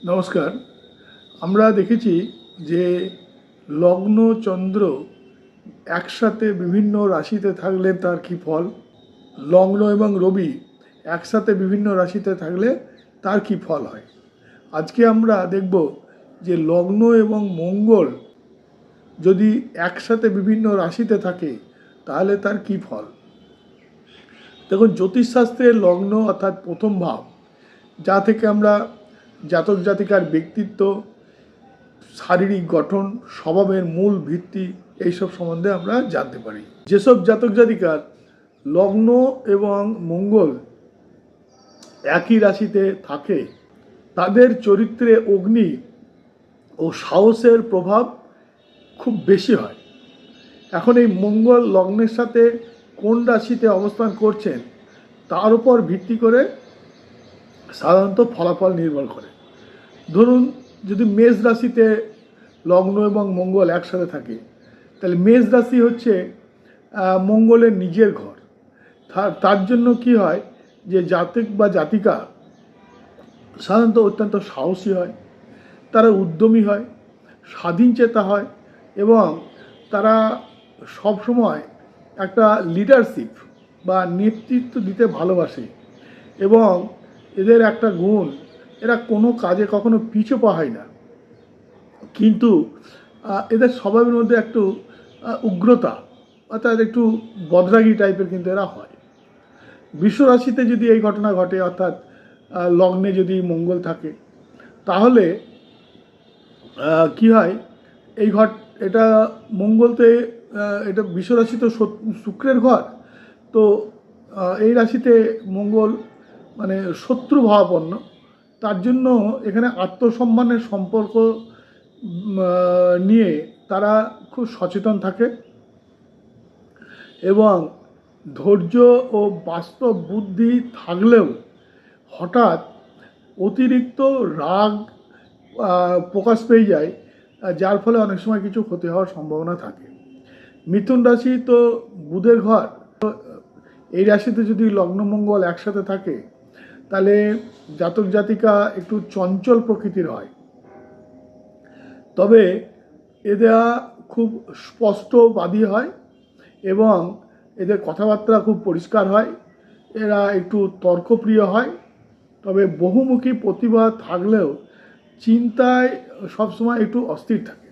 নমস্কার। আমরা দেখেছি যে লগ্ন চন্দ্র একসাথে বিভিন্ন রাশিতে থাকলে তার কী ফল, লগ্ন এবং রবি একসাথে বিভিন্ন রাশিতে থাকলে তার কী ফল হয়। আজকে আমরা দেখব যে লগ্ন এবং মঙ্গল যদি একসাথে বিভিন্ন রাশিতে থাকে তাহলে তার কী ফল। দেখুন, জ্যোতিষশাস্ত্রের লগ্ন অর্থাৎ প্রথম ভাব, যা থেকে আমরা জাতক জাতিকার ব্যক্তিত্ব, শারীরিক গঠন, স্বভাবের মূল ভিত্তি এইসব সম্বন্ধে আমরা জানতে পারি। যেসব জাতক জাতিকার লগ্ন এবং মঙ্গল একই রাশিতে থাকে তাদের চরিত্রে অগ্নি ও সাহসের প্রভাব খুব বেশি হয়। এখন এই মঙ্গল লগ্নের সাথে কোন রাশিতে অবস্থান করছেন তার উপর ভিত্তি করে সাধারণত ফলাফল নির্ভর করে। ধরুন, যদি মেষ রাশিতে লগ্ন এবং মঙ্গল একসাথে থাকে তাহলে মেষ রাশি হচ্ছে মঙ্গলের নিজের ঘর। তার জন্য কি হয় যে জাতক বা জাতিকা সাধারণত অত্যন্ত সাহসী হয়, তারা উদ্যমী হয়, স্বাধীনচেতা হয় এবং তারা সবসময় একটা লিডারশিপ বা নেতৃত্ব দিতে ভালোবাসে। এবং এদের একটা গুণ, এরা কোনো কাজে কখনো পিছু পা হয় না, কিন্তু এদের স্বভাবের মধ্যে একটু উগ্রতা অর্থাৎ একটু বদরাগী টাইপের কিন্তু এরা হয়। বিশ্বরাশিতে যদি এই ঘটনা ঘটে অর্থাৎ লগ্নে যদি মঙ্গল থাকে তাহলে কি হয়, এটা মঙ্গলতে এটা বিশ্বরাশি তো শুক্রের ঘর, তো এই রাশিতে মঙ্গল মানে শত্রু ভাবাপন্ন। তার জন্য এখানে আত্মসম্মানের সম্পর্ক নিয়ে তারা খুব সচেতন থাকে এবং ধৈর্য ও বাস্তব বুদ্ধি থাকলেও হঠাৎ অতিরিক্ত রাগ প্রকাশ পেয়ে যায়, যার ফলে অনেক সময় কিছু ক্ষতি হওয়ার সম্ভাবনা থাকে। মিথুন রাশি তো বুধের ঘর, এই রাশিতে যদি লগ্নমঙ্গল একসাথে থাকে তাহলে জাতক জাতিকা একটু চঞ্চল প্রকৃতির হয়, তবে এরা খুব স্পষ্টবাদী হয় এবং এদের কথাবার্তা খুব পরিষ্কার হয়, এরা একটু তর্কপ্রিয় হয়, তবে বহুমুখী প্রতিভা থাকলেও চিন্তায় সবসময় একটু অস্থির থাকে।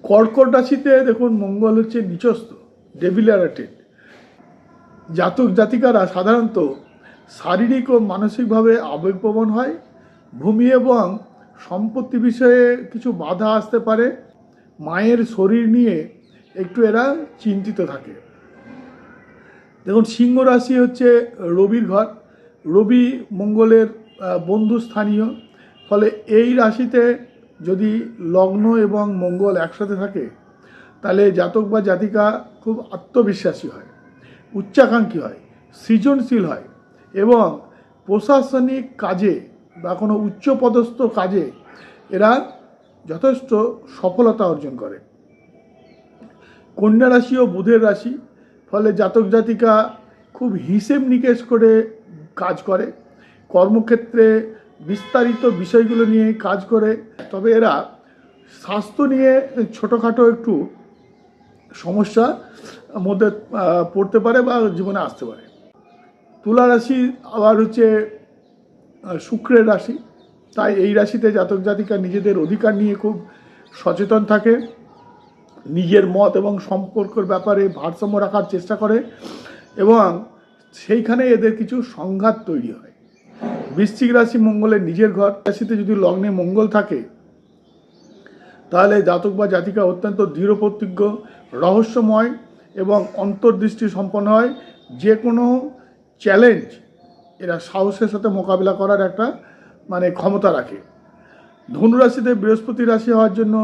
কর্কট রাশিতে দেখুন, মঙ্গল হচ্ছে নিচস্থ, ডেভিলারেটেড। জাতক জাতিকারা সাধারণত শারীরিক ও মানসিকভাবে আবেগপ্রবণ হয়, ভূমি এবং সম্পত্তি বিষয়ে কিছু বাধা আসতে পারে, মায়ের শরীর নিয়ে একটু এরা চিন্তিত থাকে। দেখুন, সিংহ রাশি হচ্ছে রবির ঘর, রবি মঙ্গলের বন্ধুস্থানীয়, ফলে এই রাশিতে যদি লগ্ন এবং মঙ্গল একসাথে থাকে তাহলে জাতক বা জাতিকা খুব আত্মবিশ্বাসী হয়, উচ্চাকাঙ্ক্ষী হয়, সৃজনশীল হয় এবং প্রশাসনিক কাজে বা কোনো উচ্চপদস্থ কাজে এরা যথেষ্ট সফলতা অর্জন করে। কন্যা রাশিও বুধের রাশি, ফলে জাতক জাতিকা খুব হিসেব নিকেশ করে কাজ করে, কর্মক্ষেত্রে বিস্তারিত বিষয়গুলো নিয়ে কাজ করে, তবে এরা স্বাস্থ্য নিয়ে ছোটোখাটো একটু সমস্যার মধ্যে পড়তে পারে বা জীবনে আসতে পারে। তুলা রাশি আবার হচ্ছে শুক্রের রাশি, তাই এই রাশিতে জাতক জাতিকা নিজেদের অধিকার নিয়ে খুব সচেতন থাকে, নিজের মত এবং সম্পর্কের ব্যাপারে ভারসাম্য রাখার চেষ্টা করে এবং সেইখানে এদের কিছু সংঘাত তৈরি হয়। বৃশ্চিক রাশি মঙ্গলের নিজের ঘর, রাশিতে যদি লগ্নে মঙ্গল থাকে তাহলে জাতক বা জাতিকা অত্যন্ত দৃঢ়প্রতিজ্ঞ, রহস্যময় এবং অন্তর্দৃষ্টি সম্পন্ন হয়। যে কোনো চ্যালেঞ্জ এরা সাহসের সাথে মোকাবিলা করার একটা ক্ষমতা রাখে। ধনুরাশিতে বৃহস্পতি রাশি হওয়ার জন্য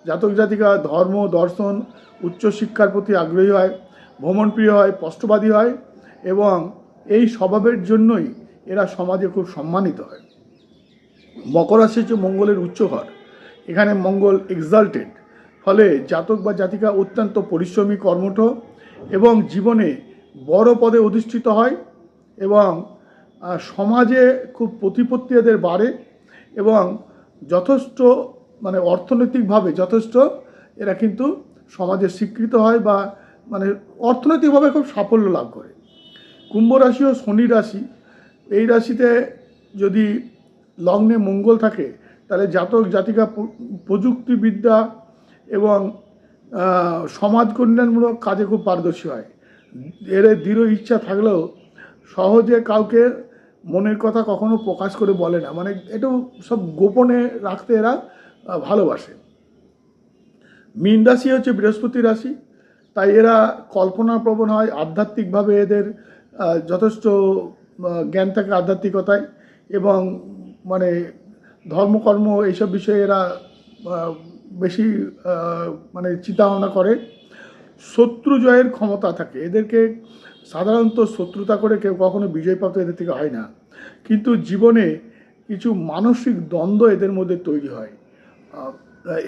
জাতক জাতিকা ধর্ম, দর্শন, উচ্চশিক্ষার প্রতি আগ্রহী হয়, ভ্রমণপ্রিয় হয়, স্পষ্টবাদী হয় এবং এই স্বভাবের জন্যই এরা সমাজে খুব সম্মানিত হয়। মকর রাশি হচ্ছে মঙ্গলের উচ্চ ঘর, এখানে মঙ্গল এক্সাল্টেড, ফলে জাতক বা জাতিকা অত্যন্ত পরিশ্রমী, কর্মঠ এবং জীবনে বড় পদে অধিষ্ঠিত হয় এবং সমাজে খুব প্রতিপত্তি এদের বাড়ে এবং যথেষ্ট মানে অর্থনৈতিকভাবে যথেষ্ট এরা কিন্তু সমাজে স্বীকৃত হয় বা মানে অর্থনৈতিকভাবে খুব সাফল্য লাভ করে। কুম্ভ রাশি ও শনি রাশি, এই রাশিতে যদি লগ্নে মঙ্গল থাকে তাহলে জাতক জাতিকা প্রযুক্তিবিদ্যা এবং সমাজ কল্যাণমূলক কাজে খুব পারদর্শী হয়। এর দৃঢ় ইচ্ছা থাকলেও সহজে কাউকে মনের কথা কখনো প্রকাশ করে বলে না, মানে একটু সব গোপনে রাখতে এরা ভালোবাসে। মীন রাশি হচ্ছে বৃহস্পতি রাশি, তাই এরা কল্পনাপ্রবণ হয়, আধ্যাত্মিকভাবে এদের যথেষ্ট জ্ঞান থাকে আধ্যাত্মিকতায় এবং মানে ধর্মকর্ম এইসব বিষয়ে এরা বেশি মানে চিন্তাভাবনা করে। শত্রু জয়ের ক্ষমতা থাকে এদেরকে, সাধারণত শত্রুতা করে কেউ কখনো বিজয়প্রাপ্ত এদের থেকে হয় না, কিন্তু জীবনে কিছু মানসিক দ্বন্দ্ব এদের মধ্যে তৈরি হয়,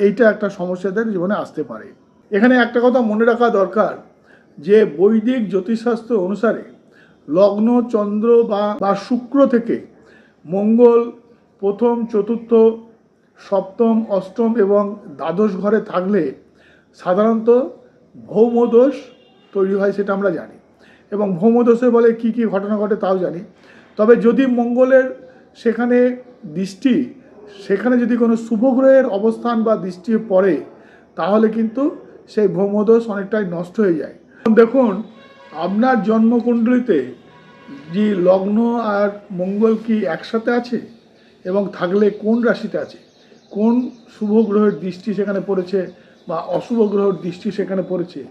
এইটা একটা সমস্যা এদের জীবনে আসতে পারে। এখানে একটা কথা মনে রাখা দরকার যে বৈদিক জ্যোতিষশাস্ত্র অনুসারে লগ্ন চন্দ্র বা শুক্র থেকে মঙ্গল প্রথম, চতুর্থ, সপ্তম, অষ্টম এবং দ্বাদশ ঘরে থাকলে সাধারণত ভৌমদোষ তৈরি হয়, সেটা আমরা জানি, এবং ভৌমদোষে বলে কি কি ঘটনা ঘটে তাও জানি। তবে যদি মঙ্গলের সেখানে দৃষ্টি, সেখানে যদি কোনো শুভ গ্রহের অবস্থান বা দৃষ্টি পড়ে তাহলে কিন্তু সেই ভৌমদোষ অনেকটাই নষ্ট হয়ে যায়। দেখুন আপনার জন্মকুণ্ডলিতে যে লগ্ন আর মঙ্গল কি একসাথে আছে এবং থাকলে কোন রাশিতে আছে, কোন শুভ গ্রহের দৃষ্টি সেখানে পড়েছে বা অশুভ গ্রহের দৃষ্টি সেখানে পড়েছে,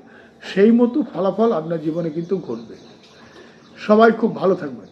সেই মতো ফলাফল আপনার জীবনে কিন্তু ঘটবে। সবাই খুব ভালো থাকবেন।